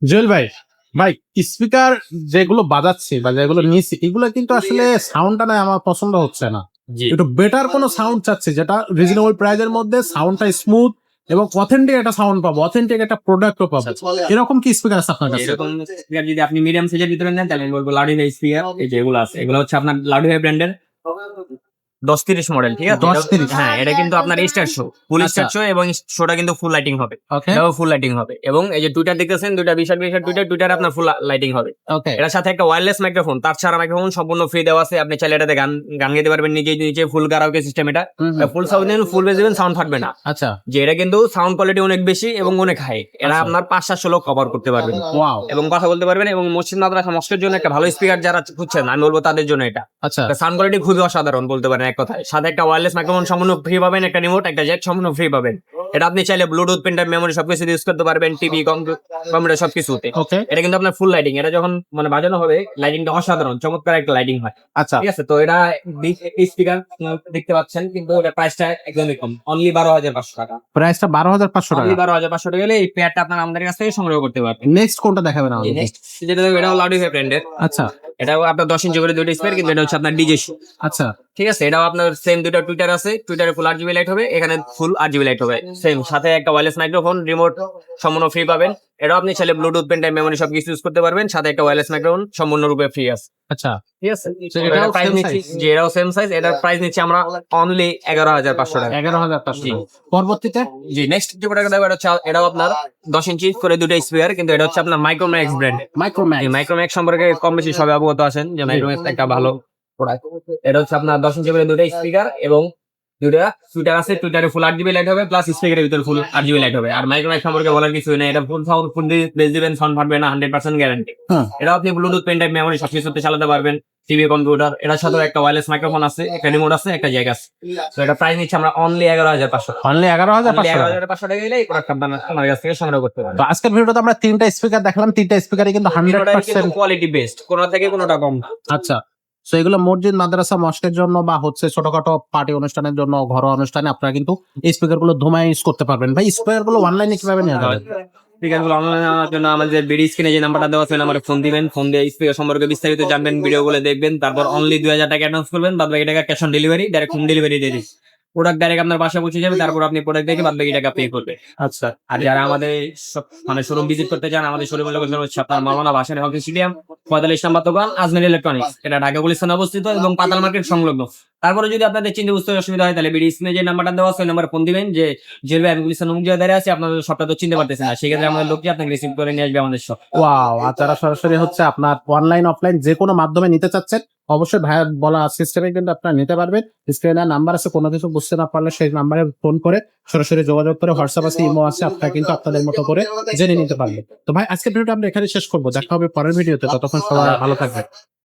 জুয়েল ভাই, ভাই স্পিকার যেগুলো বাজাচ্ছি বা যেগুলো নিয়েছি এগুলো কিন্তু আসলে সাউন্ডটা না আমার পছন্দ হচ্ছে না। জি একটু বেটার কোনো সাউন্ড চাচ্ছি যেটা রিজনেবল প্রাইজের মধ্যে সাউন্ডটা স্মুথ এবং অথেন্টিক একটা সাউন্ড পাবো, অথেন্টিক একটা প্রোডাক্টও পাবো। এরকম কি স্পিকার আছে আপনার কাছে? এরকম স্পিকার যদি আপনি মিডিয়াম সাইজের ভিতরে নেন তাহলে আমি বলবো লাউডিফাই স্পিকার। এই যে এগুলো আছে এগুলো হচ্ছে আপনার লাউডিফাই ব্র্যান্ডের 10-30 মডেল, ঠিক আছে? 10-30 হ্যাঁ, এটা কিন্তু আপনার স্টার শো, ফুল আচ্ছা। স্টার শো, এবং শোটা কিন্তু ফুল লাইটিং হবে। ওকে এটাও ফুল লাইটিং হবে, এবং এই যে টুইটার দেখতেছেন, দুইটা বিশাল বিশাল টুইটার আপনার ফুল লাইটিং হবে। ওকে এটার সাথে একটা ওয়্যারলেস মাইক্রোফোন, তার ছাড়া মাইক্রোফোন সম্পূর্ণ ফ্রি দেওয়া আছে। আপনি চাইলে এটাতে গান গান গাইতে পারবেন নিজে নিজে, ফুল কারাওকে সিস্টেম। এটা ফুল সাউন্ড ফুল বেস দিবেন, সাউন্ড ফাটবে না। আচ্ছা যে এটা কিন্তু সাউন্ড কোয়ালিটি অনেক বেশি এবং অনেক হাই। এটা আপনার 500-700 লোক কভার করতে পারবেন ওয়াও এবং কথা বলতে পারবেন। এবং মসজিদ মাদ্রাসা মস্কের জন্য একটা ভালো স্পিকার যারা খুঁজছেন, আমি বলবো তাদের জন্য এটা। আচ্ছা সাউন্ড কোয়ালিটি খুবই অসাধারণ বলতে পারেন এক কথায়। সাথে একটা ওয়্যারলেস মাইক্রোফোন সম্পূর্ণ ফ্রি পাবেন, একটা রিমোট, একটা জ্যাক সম্পূর্ণ ফ্রি পাবেন। এটা আপনি চাইলে ব্লুটুথ, পেনড্রাইভ, মেমোরি সবকিছু ইউজ করতে পারবেন, টিভি, কম্পিউটার সবকিছুতে। ওকে এটা কিন্তু আপনার ফুল লাইটিং। এটা যখন মানে বাজানো হবে, লাইটিংটা অসাধারণ চমৎকার একটা লাইটিং হয়। আচ্ছা ঠিক আছে, তো এটা স্পিকার দেখতে পাচ্ছেন, কিন্তু এটা প্রাইসটা একদমই কম, অনলি 12,500 টাকা। প্রাইসটা 12,500 টাকা। অনলি 12,500 টাকা গেলে এই পেয়ারটা আপনার আমাদের কাছ থেকে সংগ্রহ করতে পারবেন। নেক্সট কোনটা দেখাবেন আমাদের? নেক্সট যেটা দেখবো, এটাও লাউডিফাই ব্র্যান্ডের। আচ্ছা এটাও আপনার 10 ইঞ্চি করে দুটো স্পিকার, কিন্তু এটা হচ্ছে আপনার ডিজে শো। আচ্ছা ঠিক আছে, এটাও আপনার সেম দুটো টুইটার আছে। টুইটারে ফুল RGB লাইট হবে, এখানে ফুল RGB লাইট হবে সেম, সাথে একটা ওয়্যারলেস মাইক্রোফোন, রিমোট সম্পূর্ণ ফ্রি পাবেন। এটাও আপনি চাইলে ব্লুটুথ, পেন ড্রাইভ, মেমোরি সবকিছু ইউজ করতে পারবেন, সাথে একটা ওয়্যারলেস মাইক্রোফোন সম্পূর্ণরূপে ফ্রি আছে। আচ্ছা ঠিক আছে, তো এটার এটাও প্রাইস same নিচ্ছি, size? যে এটাও সেম সাইজ। এটার প্রাইস নিচ্ছি আমরা অনলি 11,500 টাকা। 11,500 জি। টাকা। পরবর্তীতে জি, নেক্সট যে প্রোডাক্ট দেখো, এটা হচ্ছে এটাও আপনার 10 ইঞ্চি করে দুটো স্পিকার, কিন্তু এটা হচ্ছে আপনার মাইক্রোম্যাক্স ব্র্যান্ড। মাইক্রোম্যাক্স এই মাইক্রোম্যাক্স সম্পর্কে কম বেশি সবাই অবগত আছেন যে মাইক্রোম্যাক্স একটা ভালো প্রোডাক্ট। এটা হচ্ছে আপনার 10 ইঞ্চি করে দুটো স্পিকার এবং দুটা টুইটার আছে। টুইটারে ফুল RGB লাইট হবে, প্লাস স্পিকারের ভিতরে ফুল RGB লাইট হবে। আর মাইক্রোম্যাক্স সম্পর্কে বলার কিছু নেই, এটা ফুল সাউন্ড, ফুল বেস দিবেন, সাউন্ড ফাটবে না, 100% গ্যারান্টি। হ্যাঁ এটা আপনি ব্লুটুথ, পেন ড্রাইভ, মেমোরি সবকিছুতে চালাতে পারবেন, টিভি, কম্পিউটার। এটার সাথে একটা ওয়্যারলেস মাইক্রোফোন আছে, একটা রিমোট আছে, একটা জ্যাক আছে। তো এটা প্রাইস নিচ্ছে আমরা অনলি 11,500 টাকা। অনলি 11,500 টাকা। 11,500 টাকা গেলে এই প্রোডাক্ট আপনার আমার কাছ থেকে সংগ্রহ করতে পারবেন। তো আজকের ভিডিওতে আমরা তিনটা স্পিকার দেখলাম, তিনটা স্পিকারই কিন্তু 100% কোয়ালিটি বেস্ট, কোন থেকে কোনটা কম না। আচ্ছা। তো এগুলো মসজিদ, মাদ্রাসা, মস্কের জন্য বা হচ্ছে ছোটখাটো পার্টি অনুষ্ঠানের জন্য, ঘরোয়া অনুষ্ঠানে আপনারা কিন্তু এই স্পিকার গুলো ধুমায় ইউজ করতে পারবেন। ভাই স্পিকার গুলো অনলাইনে কিভাবে নেওয়া যাবে? স্পিকারগুলো অনলাইনে নেওয়ার জন্য আমাদের ভিডিও স্ক্রিনে যে নাম্বারটা দেওয়া আছে, ওই নাম্বারে ফোন দিবেন। ফোন দিয়ে স্পিকার সম্পর্কে বিস্তারিত জানবেন, ভিডিওগুলো দেখবেন, তারপর অনলি 2,000 টাকা অ্যাডভান্স করবেন, বাদ বাকি টাকা cash on delivery, direct home delivery দিয়ে দিন। প্রোডাক্ট ডাইরেক্ট আপনার বাসায় পৌঁছে যাবে, তারপর আপনি প্রোডাক্ট দেখে বাদ বাকি টাকা পে করবেন। আচ্ছা আর যারা আমাদের মানে শোরুম ভিজিট করতে চান, আমাদের শোরুমের লোকেশন হচ্ছে আপনার মাওলানা ভাসানী হকি স্টেডিয়াম, 45 নম্বর দোকান, আজমের ইলেকট্রনিক্স। এটা ঢাকা গুলিস্তানে অবস্থিত এবং পাতাল মার্কেট সংলগ্ন। তারপরে যদি আপনাদের চিন্তা বুঝতে অসুবিধা হয়, তাহলে বিডি স্ক্রিনে যে নাম্বারটা দেওয়া আছে ওই নাম্বারে ফোন দিবেন যে জেলবে আমি গুলিস্তান অমুক জায়গায় দাঁড়িয়ে আছি, আপনাদের সবটা তো চিনতে পারতেছেন না, সেক্ষেত্রে আমাদের লোকটি আপনাকে রিসিভ করে নিয়ে আসবে আমাদের সব। ওয়াও। আর যারা সরাসরি হচ্ছে আপনার অনলাইন অফলাইন যে কোনো মাধ্যমে নিতে চাচ্ছেন, অবশ্যই ভাইয়া বলা সিস্টেমে কিন্তু আপনারা নিতে পারবেন। স্ক্রিনে নাম্বার আছে, কোনো কিছু বুঝতে না পারলে সেই নাম্বারে ফোন করে সরাসরি যোগাযোগ করে, হোয়াটসঅ্যাপ আছে, ইমো আছে, আপনারা কিন্তু আপনাদের মতো করে জেনে নিতে পারবেন। তো ভাই আজকের ভিডিওটা আমরা এখানে শেষ করবো, দেখা হবে পরের ভিডিওতে। ততক্ষণ সবাই ভালো থাকবেন।